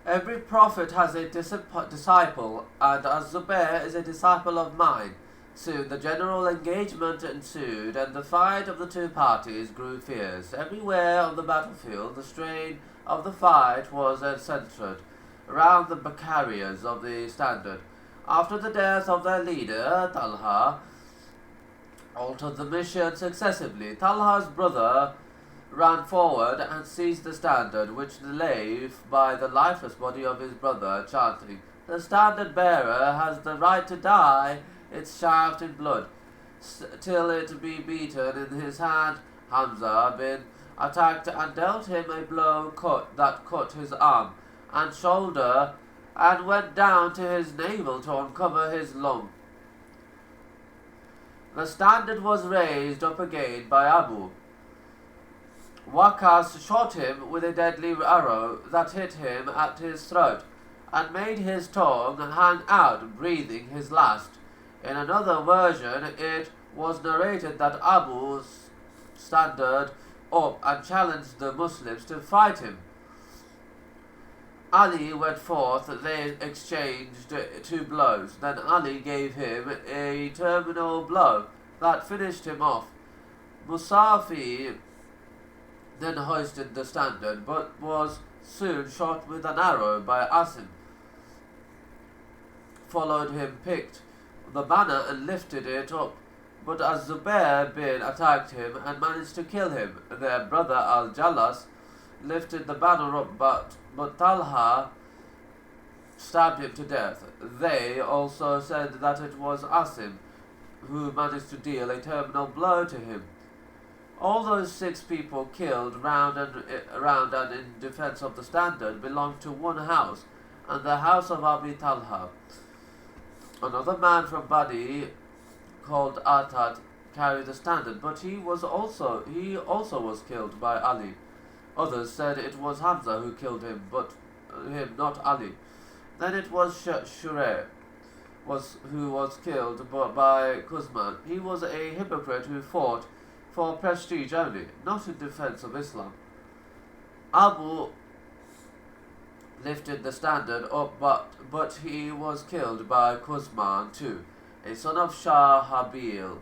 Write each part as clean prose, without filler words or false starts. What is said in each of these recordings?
Every prophet has a disciple, and Az-Zubair is a disciple of mine. Soon the general engagement ensued, and the fight of the two parties grew fierce. Everywhere on the battlefield the strain of the fight was centered around the carriers of the standard. After the death of their leader, Talha altered the mission successively. Talha's brother ran forward and seized the standard, which lay by the lifeless body of his brother, chanting, "The standard bearer has the right to die its shaft in blood, till it be beaten in his hand." Hamza bin attacked and dealt him a blow that cut his arm and shoulder and went down to his navel to uncover his lung. The standard was raised up again by Abu. Waqas shot him with a deadly arrow that hit him at his throat and made his tongue hang out, breathing his last. In another version, it was narrated that Abu stood up and challenged the Muslims to fight him. Ali went forth, they exchanged 2 blows. Then Ali gave him a terminal blow that finished him off. Musafi then hoisted the standard, but was soon shot with an arrow by Asim. Followed him, picked the banner and lifted it up, but as Zubair bin attacked him and managed to kill him. Their brother Al-Jalas lifted the banner up, but Talha stabbed him to death. They also said that it was Asim who managed to deal a terminal blow to him. All those 6 people killed round and in defense of the standard belonged to one house, and the house of Abi Talha. Another man from Badi, called Atat, carried the standard, but he also was killed by Ali. Others said it was Hamza who killed him, but not Ali. Then it was Shureh who was killed by Kuzman. He was a hypocrite who fought for prestige only, not in defense of Islam. Abu lifted the standard up, but he was killed by Kuzman too, a son of Shah Habil.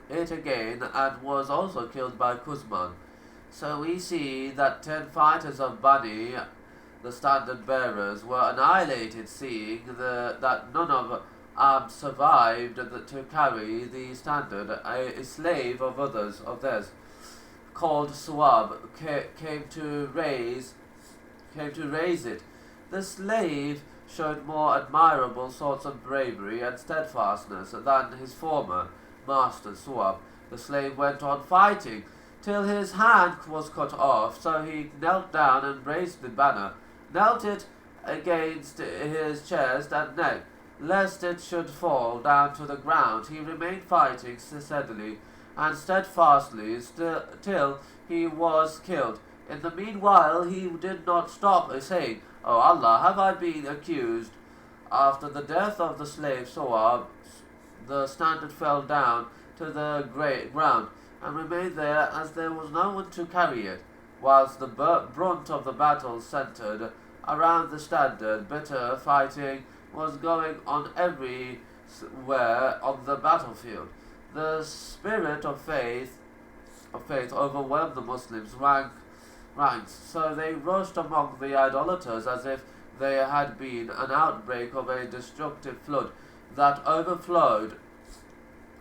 It again, and was also killed by Kuzman. So we see that 10 fighters of Bani, the standard bearers, were annihilated, seeing that none of survived to carry the standard. A slave of theirs, called Suwab, came to raise it. The slave showed more admirable sorts of bravery and steadfastness than his former master Suwab. The slave went on fighting till his hand was cut off, so he knelt down and raised the banner, knelt it against his chest and neck, lest it should fall down to the ground. He remained fighting steadily and steadfastly till he was killed. In the meanwhile he did not stop saying, "O Allah, have I been accused?" After the death of the slave Suwab, the standard fell down to the ground and remained there, as there was no one to carry it, whilst the brunt of the battle centered around the standard. Bitter fighting was going on everywhere on the battlefield. The spirit of faith overwhelmed the Muslims' ranks, so they rushed among the idolaters as if there had been an outbreak of a destructive flood that overflowed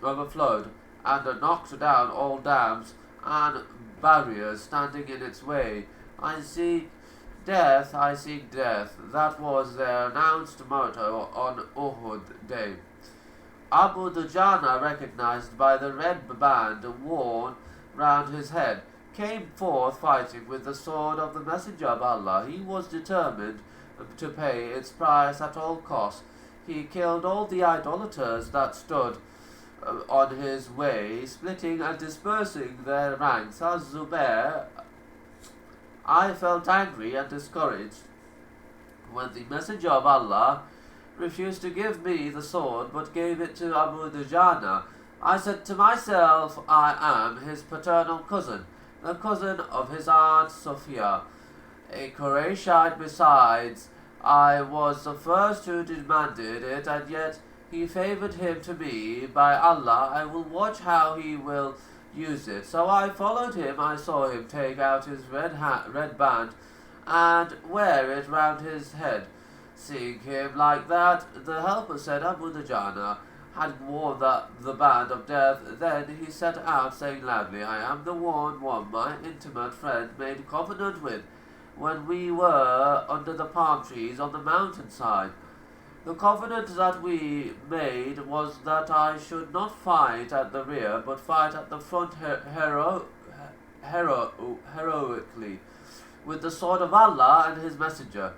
and knocked down all dams and barriers standing in its way. I seek death. That was their announced motto on Uhud Day. Abu Dujana, recognized by the red band worn round his head, came forth fighting with the sword of the Messenger of Allah. He was determined to pay its price at all costs. He killed all the idolaters that stood on his way, splitting and dispersing their ranks. As Zubair, I felt angry and discouraged when the Messenger of Allah refused to give me the sword but gave it to Abu Dujana. I said to myself, I am his paternal cousin, the cousin of his aunt Sophia, a Qurayshite. Besides, I was the first who demanded it, and yet he favored him to me. By Allah, I will watch how he will use it. So I followed him. I saw him take out his red band, and wear it round his head. Seeing him like that, the helper said, Abu Dujana had worn the band of death. Then he set out, saying loudly, I am the one my intimate friend made covenant with when we were under the palm trees on the mountainside. The covenant that we made was that I should not fight at the rear, but fight at the front heroically, with the sword of Allah and His Messenger.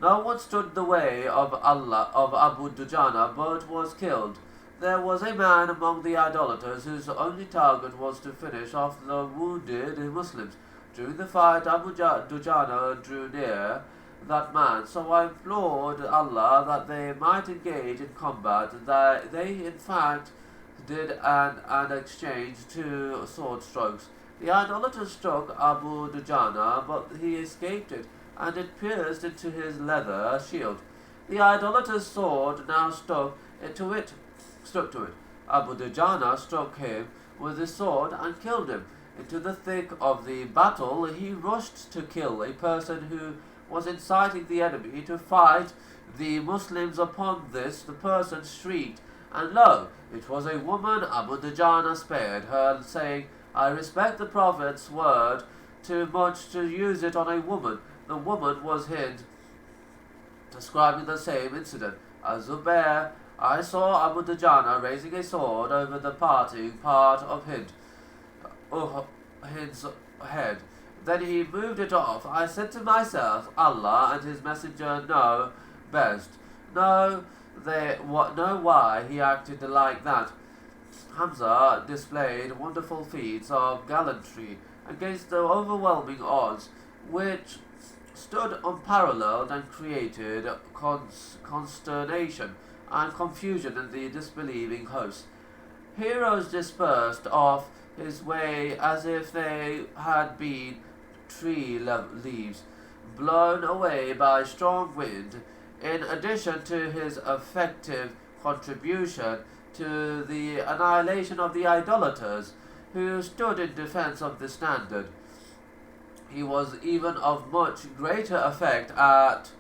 No one stood in the way of Abu Dujana, but was killed. There was a man among the idolaters whose only target was to finish off the wounded Muslims. During the fight, Abu Dujana drew near that man, so I implored Allah that they might engage in combat. They in fact did and exchanged 2 sword strokes. The idolater struck Abu Dujana, but he escaped it, and it pierced into his leather shield. The idolater's sword now stuck to it. Abu Dujana struck him with his sword and killed him. Into the thick of the battle, he rushed to kill a person who was inciting the enemy to fight the Muslims. Upon this, the person shrieked, and lo, it was a woman. Abu Dujana spared her, saying, I respect the Prophet's word too much to use it on a woman. The woman was hid, describing the same incident. As Zubair, I saw Abu Dujana raising a sword over the parting part of Hind's head. Then he moved it off. I said to myself, Allah and His Messenger know best. Know why he acted like that. Hamza displayed wonderful feats of gallantry against the overwhelming odds, which stood unparalleled and created consternation and confusion in the disbelieving host. Heroes dispersed off his way as if they had been tree leaves blown away by strong wind. In addition to his effective contribution to the annihilation of the idolaters who stood in defense of the standard, he was even of much greater effect at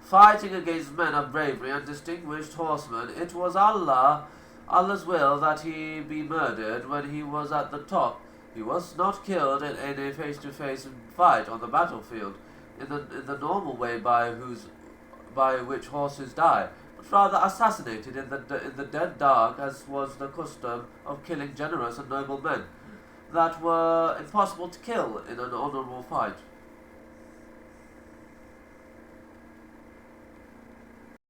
fighting against men of bravery and distinguished horsemen. It was Allah's will that he be murdered when he was at the top. He was not killed in a face-to-face fight on the battlefield in the normal way by which horses die, but rather assassinated in the dead dark, as was the custom of killing generous and noble men that were impossible to kill in an honourable fight.